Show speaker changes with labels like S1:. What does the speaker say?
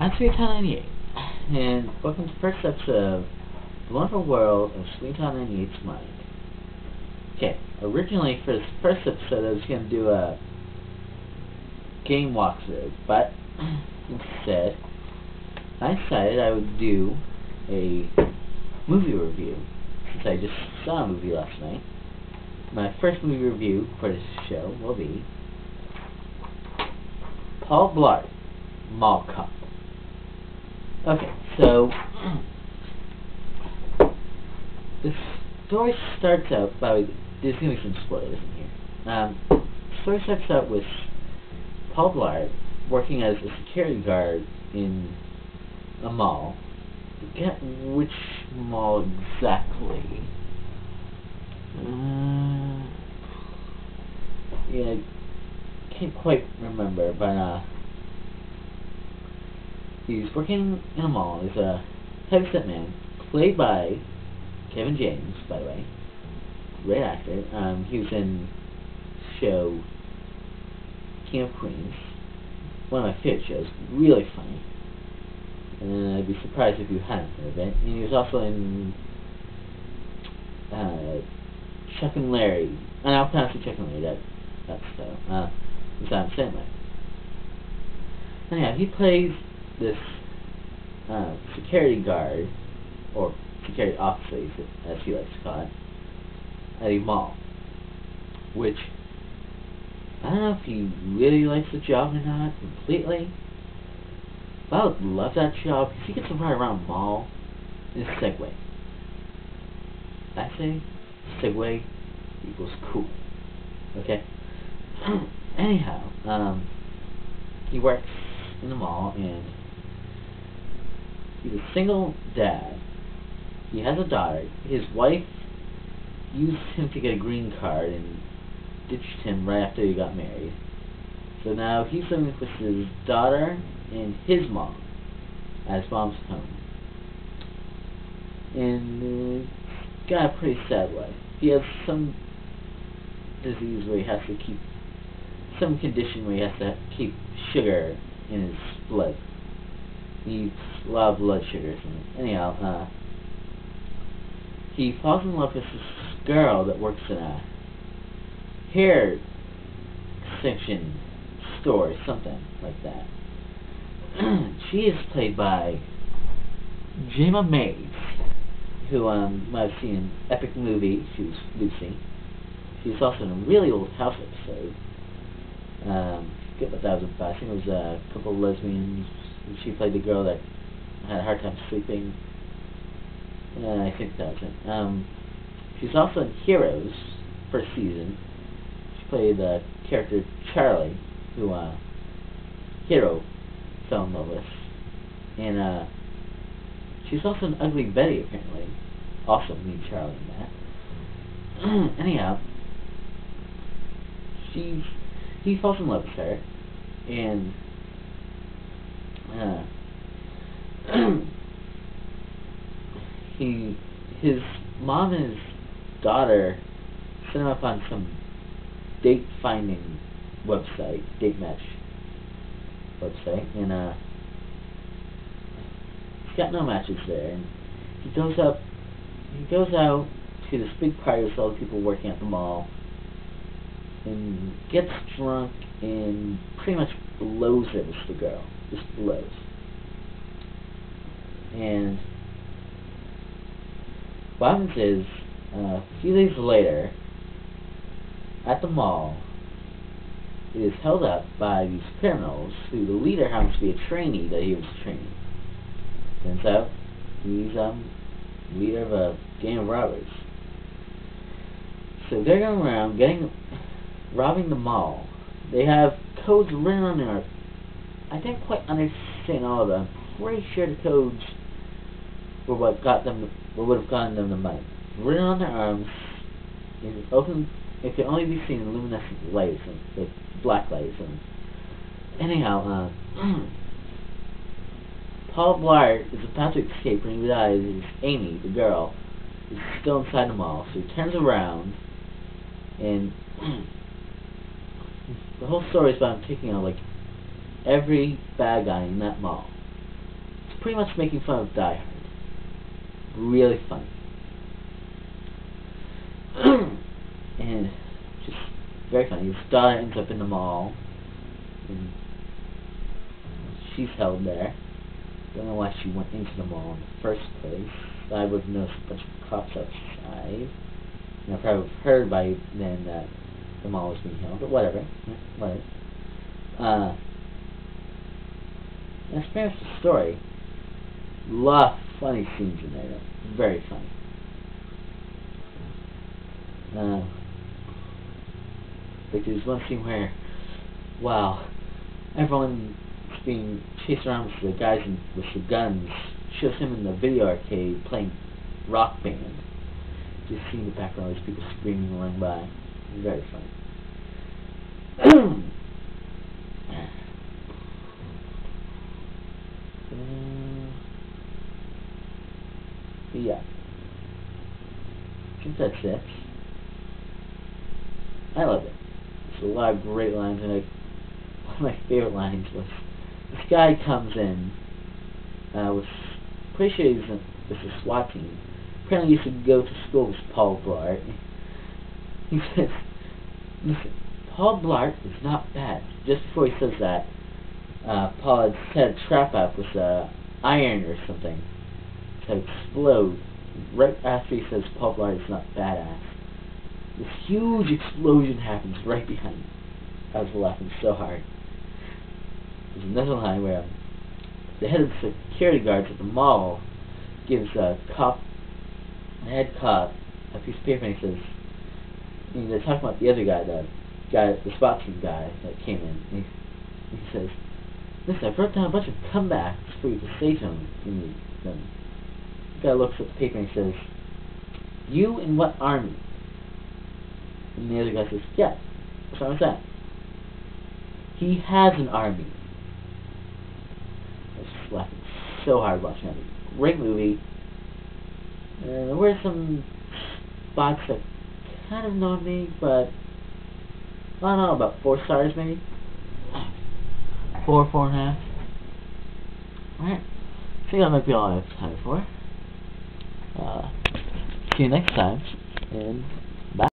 S1: I'm SweenyTodd98, and welcome to the first episode of The Wonderful World of SweenyTodd98's Mind. Okay, originally for this first episode I was going to do a game walkthrough, but instead I decided I would do a movie review, since I just saw a movie last night. My first movie review for this show will be Paul Blart Mall Cop. Okay, so the story starts out by, there's going to be some spoilers in here. The story starts out with Paul Blart working as a security guard in a mall. I forget which mall exactly. Yeah, I can't quite remember, but he's working in a mall. He's a heavyset man, played by Kevin James, by the way. Great actor. He was in the show King of Queens. One of my favorite shows. Really funny. And I'd be surprised if you hadn't heard of it. And he was also in Chuck and Larry. And I'll pronounce it Chuck and Larry. That's so. It's Adam Sandler. Anyhow, he plays this security guard, or security officer, as he likes to call it, at a mall. Which, I don't know if he really likes the job or not completely, but I would love that job, because he gets to ride around a mall in a Segway. I say Segway equals cool. Okay? Anyhow, he works in the mall, and he's a single dad. He has a daughter. His wife used him to get a green card and ditched him right after he got married. So now he's living with his daughter and his mom at his mom's home. And he's got a pretty sad life. He has some disease where he has to keep, some condition where he has to keep sugar in his blood. He eats a lot of blood sugars. And anyhow, he falls in love with this girl that works in a hair extension store, something like that. She is played by Gemma Mays, who might have seen an epic movie. She was Lucy. She was also in a really old House episode. I forget what that was about. I think it was a couple of lesbians. She played the girl that had a hard time sleeping. I think that was it. She's also in Heroes, first season. She played the character Charlie, who Hero fell in love with. And she's also in Ugly Betty, apparently. Also me, Charlie, in that. Anyhow, he falls in love with her, and his mom and his daughter set him up on some date finding website, date match website, and he's got no matches there, and he goes out to this big party with all the people working at the mall, and gets drunk and pretty much blows it with the girl. Just blows. And what happens is, a few days later, at the mall, it is held up by these criminals, who the leader happens to be a trainee that he was training. Turns out, he's leader of a gang of robbers. So they're going around robbing the mall. They have codes written on their, I didn't quite understand all of them. I'm pretty sure the codes were what would have gotten them the money. Written on their arms, it can only be seen in luminescent lights, like black lights. And anyhow, Paul Blart is about to escape when he realizes Amy, the girl, is still inside the mall. So he turns around, and the whole story is about him taking out like every bad guy in that mall. pretty much making fun of Die Hard. Really funny. And just very funny. His daughter ends up in the mall, and she's held there. Don't know why she went into the mall in the first place. I would have noticed a bunch of cops outside. And I probably would have heard by then that the mall was being held, but whatever. Whatever. That's pretty much the story. A lot of funny scenes in there. Very funny. Like there's one scene where, wow, everyone's being chased around with the guys with the guns. Shows him in the video arcade playing Rock Band. Just seeing the background, there's people screaming and running by. Very funny. Yeah. I think that's it. I love it. There's a lot of great lines, and one of my favorite lines was this guy comes in with pretty sure this is SWAT team. Apparently, used to go to school with Paul Blart. He says, "Listen, Paul Blart is not bad." Just before he says that, Paul had set a trap up with iron or something to explode. Right after he says Paul Blart is not badass, this huge explosion happens right behind him. I was laughing so hard. There's another line where the head of the security guards at the mall gives the head cop, a piece of paper, and he says, and they're talking about the other guy, the SWAT team guy that came in, and he says, "Listen, I wrote down a bunch of comebacks for you to say to him." And the guy looks at the paper and he says, "You in what army?" And the other guy says, "Yeah, what's wrong with that?" He has an army. I was just laughing so hard watching that. Great movie. There were some spots that kind of annoyed me, but I don't know, about 4 stars maybe? 4, 4.5. Alright. I think that might be all I have time for. See you next time, and bye.